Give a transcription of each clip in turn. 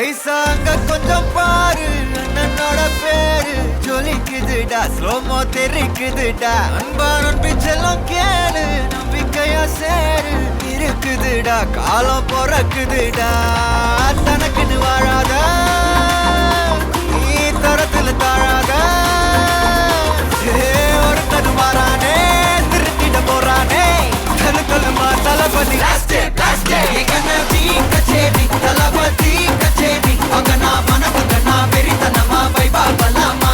ஐசா அங்க கொஞ்சம் பாரு, அண்ணனோட பேரு ஜொலிக்குதுடா, ஸ்லோமோ தெரிக்குதுடா. அன்பான பிச்செல்லாம் கேளு, நம்பிக்கையா சேரு இருக்குதுடா, காலம் பொறக்குதுடா. தனக்குன்னு வாழாத, நீ தரத்துல தாழாத. ஒருத்தன் மாறானே, திருட்டிட போறானே, தலுக்கலுமா தளபதி. கச்சேரி தளபதி கச்சேரி, அங்கனா மனகனா வெறித்தனமா வைபா பலாமா.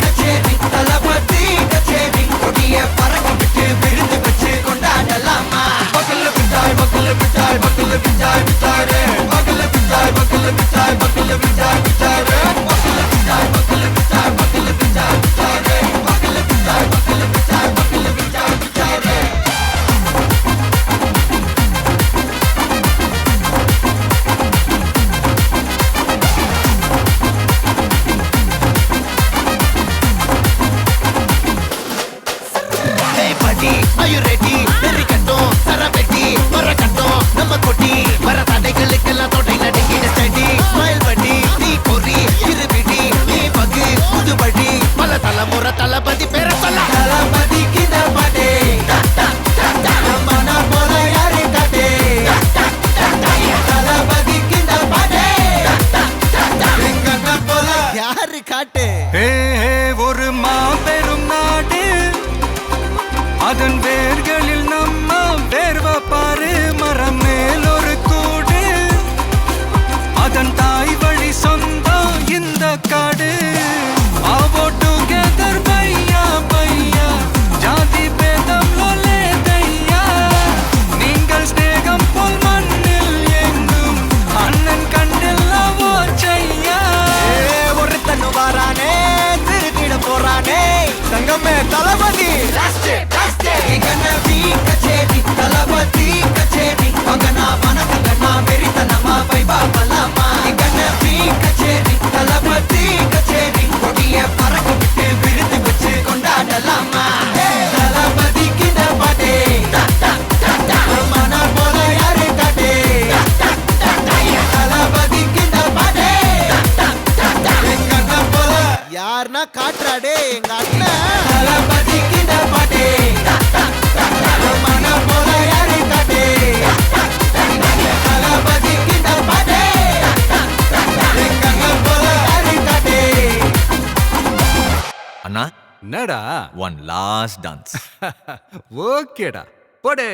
கச்சேரி தளபதி கச்சேரி, கொடிய பறக்க விட்டு விருந்து வச்சு கொண்டாடலாமா. பக்கல்ல விட்டாய் பக்கல்ல விட்டாய் பக்கல்ல விட்டாய் விட்டாரே, பக்கல்ல விட்டாய் பக்கல்ல விட்டாய் பக்கல்ல விட்டாய் விட்டாரே, பக்கல்ல விட்டாய் பக்கல்ல விட்டாய் பக்கல்ல விட்டாய் விட்டாரே, பக்கல்ல விட்டாய் பக்கல்ல விட்டாய் பக்கல்ல விட்டாய் விட்டாரே. Are you ready? Derikattom, Sarabeti, Marakattom, Namma Koti, Marathadegalukella thodai nadingida steady. Smile buddy, nee kori, irubidi, nee pagi, pudu buddy, pala thalamura thalapati pera solla. Thalapati kinda pade, ta ta ta ta, mana pola yare kate, ta ta ta ta, thalapati kinda pade, ta ta ta ta, engana pola yaru kate. Hey hey, oru maaperum naadu, அதன் வேர்களில் நம்ம வேர்வ பாரு. மரம் மேல் ஒரு கூடு, அதன் தாய் வழி சொந்தம் இந்த காடு. ஆவோ டுகெதர் பையா பையா, ஜாதி பேதம் லோலே தையா. நீங்கள் ஸ்நேகம் போல் மண்ணில் எங்கும் அண்ணன் கண்டெல்லவோ செய்யா. ஒருத்தன் வாரானே, திருத்திட போறானே, தங்கமே தளபதி. கச்சேரி தளபதி கச்சேரி, அங்கனா மனகனா வெறித்தனமா வைபா பலாமா. கச்சேரி தளபதி கச்சேரி, கொடிய பறக்க விட்டு விருந்து வச்சு கொண்டாடலாமா. தளபதி கிட்ட பாட்டே, மன போல யாரு காட்டே, தளபதி கிட்ட பாட்டே, எங்க அண்ணன் போல யாருன்னா காட்டுறாடே எங்க அண்ணன். தளபதி கிட்ட பாட்டே, மன போல யாரு காட்டே, தளபதி கிட்ட பாட்டே, எங்க அண்ணன் போல யாரு காட்டே. அண்ணா என்னடா ஒன் லாஸ்ட் டான்ஸ். ஓகேடா போடே.